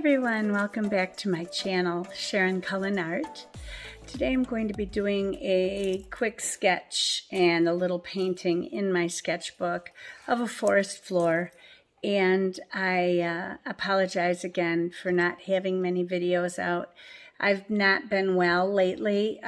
everyone, welcome back to my channel, Sharon Cullen Art. Today I'm going to be doing a quick sketch and a little painting in my sketchbook of a forest floor. And I apologize again for not having many videos out. I've not been well lately.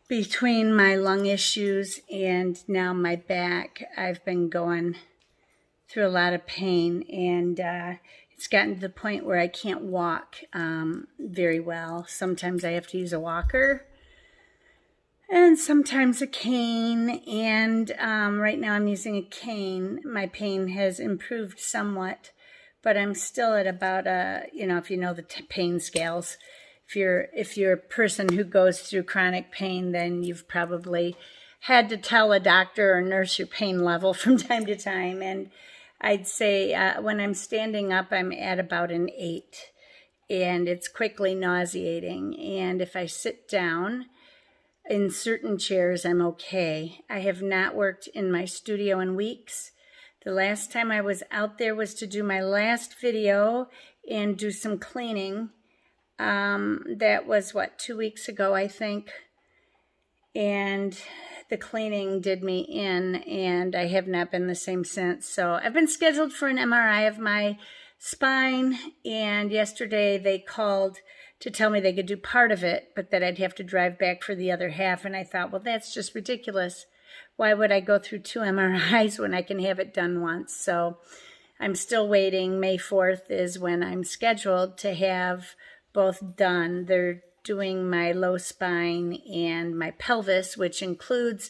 Between my lung issues and now my back, I've been going through a lot of pain, and it's gotten to the point where I can't walk very well. Sometimes I have to use a walker and sometimes a cane, and right now I'm using a cane. My pain has improved somewhat, but I'm still at about if you know the pain scales, if you're a person who goes through chronic pain, then you've probably had to tell a doctor or nurse your pain level from time to time. And I'd say when I'm standing up, I'm at about an 8, and it's quickly nauseating. And if I sit down in certain chairs, I'm okay. I have not worked in my studio in weeks. The last time I was out there was to do my last video and do some cleaning. That was, 2 weeks ago, I think. And the cleaning did me in, and I have not been the same since. So I've been scheduled for an MRI of my spine, and yesterday they called to tell me they could do part of it, but that I'd have to drive back for the other half. And I thought, well, that's just ridiculous. Why would I go through 2 MRIs when I can have it done once? So I'm still waiting. May 4th is when I'm scheduled to have both done. They're doing my low spine and my pelvis, which includes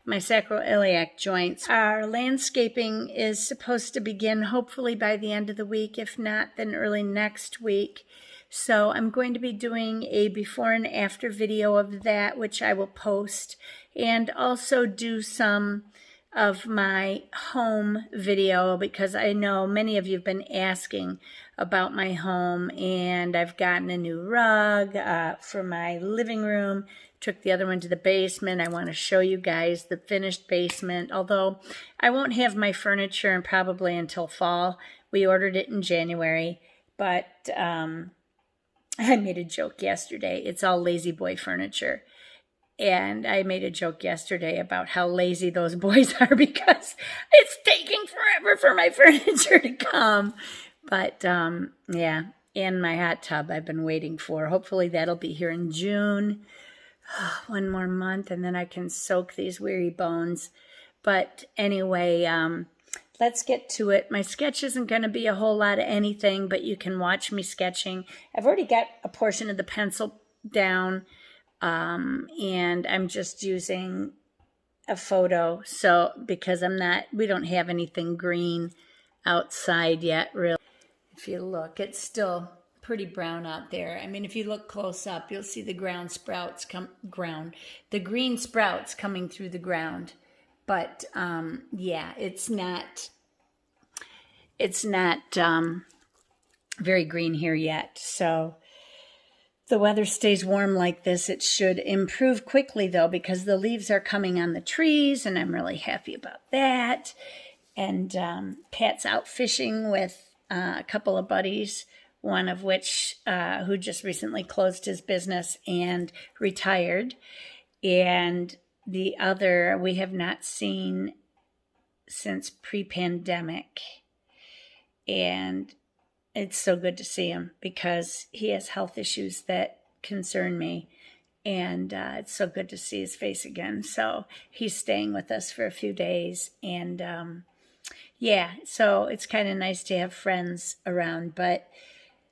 my sacroiliac joints. Our landscaping is supposed to begin hopefully by the end of the week. If not, then early next week. So I'm going to be doing a before and after video of that, which I will post, and also do some of my home video, because I know many of you have been asking about my home, and I've gotten a new rug for my living room, took the other one to the basement. I want to show you guys the finished basement, although I won't have my furniture probably until fall. We ordered it in January, but I made a joke yesterday. It's all lazy boy furniture. And I made a joke yesterday about how lazy those boys are because it's taking forever for my furniture to come. But, yeah, and my hot tub I've been waiting for. Hopefully that'll be here in June. 1 more month, and then I can soak these weary bones. But anyway, let's get to it. My sketch isn't going to be a whole lot of anything, but you can watch me sketching. I've already got a portion of the pencil down. And I'm just using a photo, so because we don't have anything green outside yet, really. If you look, it's still pretty brown out there. I mean, if you look close up, you'll see the the green sprouts coming through the ground. But, yeah, it's not very green here yet, so the weather stays warm like this. It should improve quickly, though, because the leaves are coming on the trees, and I'm really happy about that. And Pat's out fishing with a couple of buddies, one of which who just recently closed his business and retired. And the other we have not seen since pre-pandemic. And it's so good to see him because he has health issues that concern me, and it's so good to see his face again. So he's staying with us for a few days, and yeah, so it's kind of nice to have friends around, but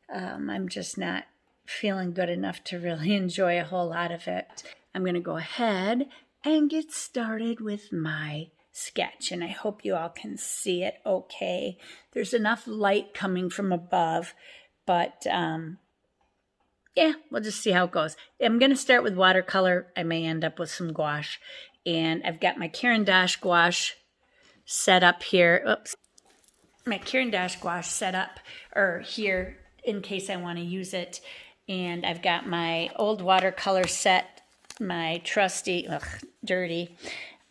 I'm just not feeling good enough to really enjoy a whole lot of it. I'm going to go ahead and get started with my sketch, and I hope you all can see it okay. There's enough light coming from above, but yeah, we'll just see how it goes. I'm going to start with watercolor. I may end up with some gouache, and I've got my Caran d'Ache gouache set up here. Oops. My Caran d'Ache gouache set up here in case I want to use it, and I've got my old watercolor set, my trusty, dirty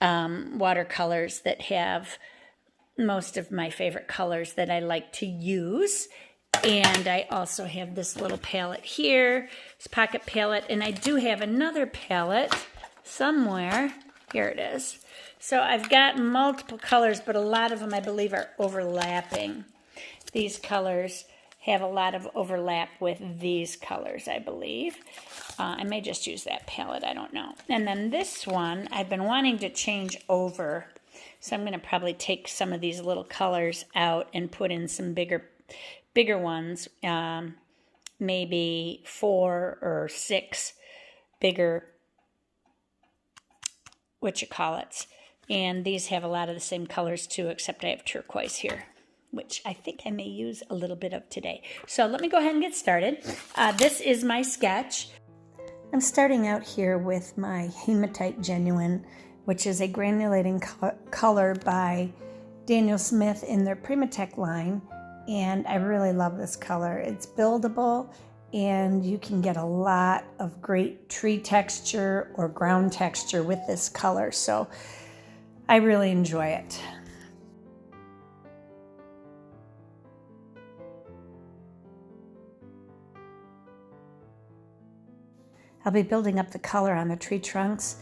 watercolors that have most of my favorite colors that I like to use. And I also have this little palette here, this pocket palette, and I do have another palette somewhere. Here it is. So I've got multiple colors, but a lot of them I believe are overlapping. These colors have a lot of overlap with these colors, I believe. I may just use that palette, I don't know. And then this one, I've been wanting to change over. So I'm going to probably take some of these little colors out and put in some bigger ones, maybe 4 or 6 bigger, and these have a lot of the same colors too, except I have turquoise here, which I think I may use a little bit of today. So let me go ahead and get started. This is my sketch. I'm starting out here with my Hematite Genuine, which is a granulating color by Daniel Smith in their Primatech line. And I really love this color. It's buildable, and you can get a lot of great tree texture or ground texture with this color. So I really enjoy it. I'll be building up the color on the tree trunks.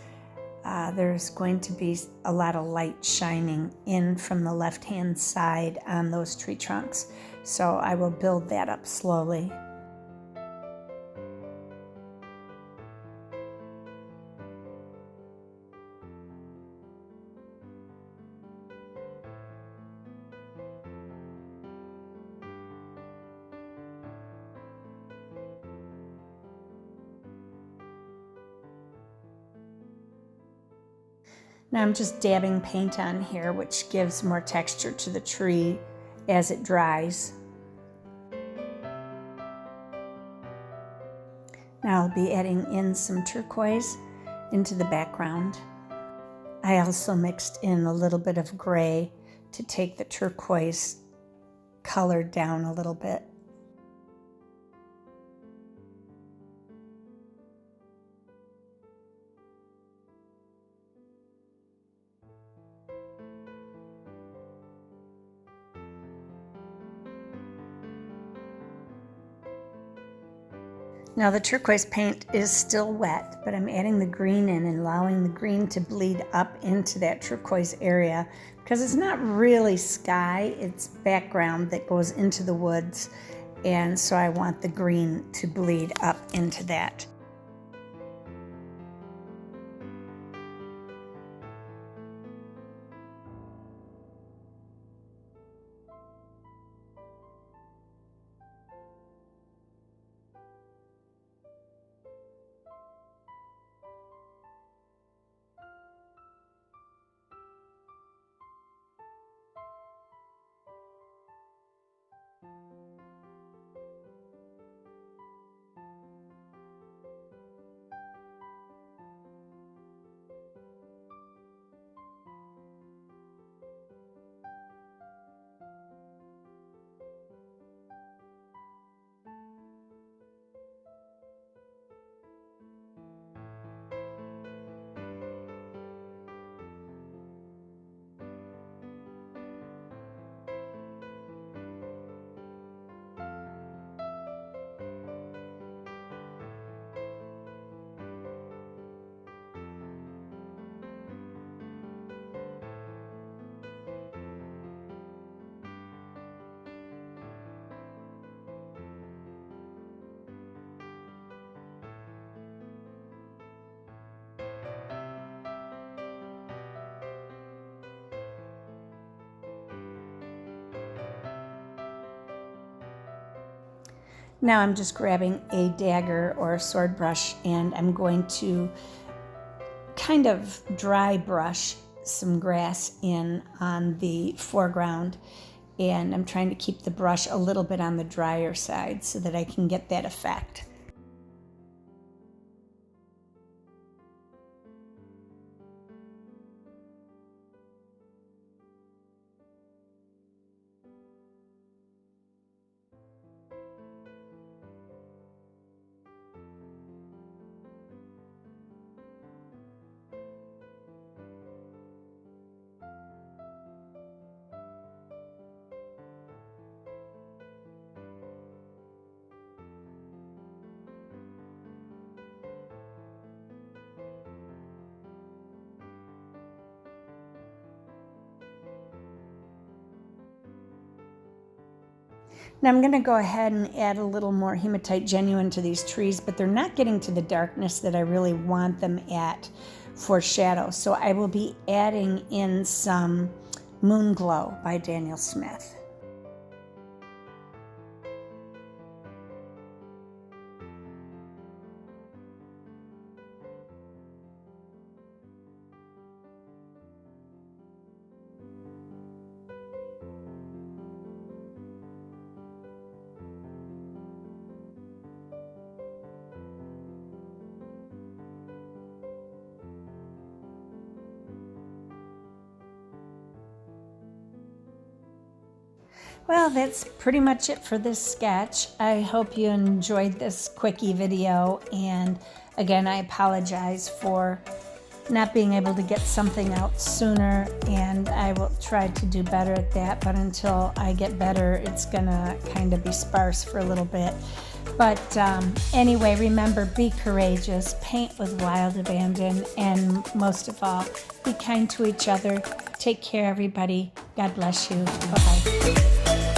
There's going to be a lot of light shining in from the left-hand side on those tree trunks. So I will build that up slowly. Now I'm just dabbing paint on here, which gives more texture to the tree as it dries. Now I'll be adding in some turquoise into the background. I also mixed in a little bit of gray to take the turquoise color down a little bit. Now the turquoise paint is still wet, but I'm adding the green in and allowing the green to bleed up into that turquoise area because it's not really sky, it's background that goes into the woods, and so I want the green to bleed up into that. Now I'm just grabbing a dagger or a sword brush, and I'm going to kind of dry brush some grass in on the foreground, and I'm trying to keep the brush a little bit on the drier side so that I can get that effect. Now I'm going to go ahead and add a little more hematite genuine to these trees, but they're not getting to the darkness that I really want them at for shadow. So I will be adding in some Moon Glow by Daniel Smith. Well, that's pretty much it for this sketch. I hope you enjoyed this quickie video, and again, I apologize for not being able to get something out sooner, and I will try to do better at that, but until I get better, it's gonna kind of be sparse for a little bit. But anyway, remember, be courageous, paint with wild abandon, and most of all, be kind to each other. Take care, everybody. God bless you. Bye-bye.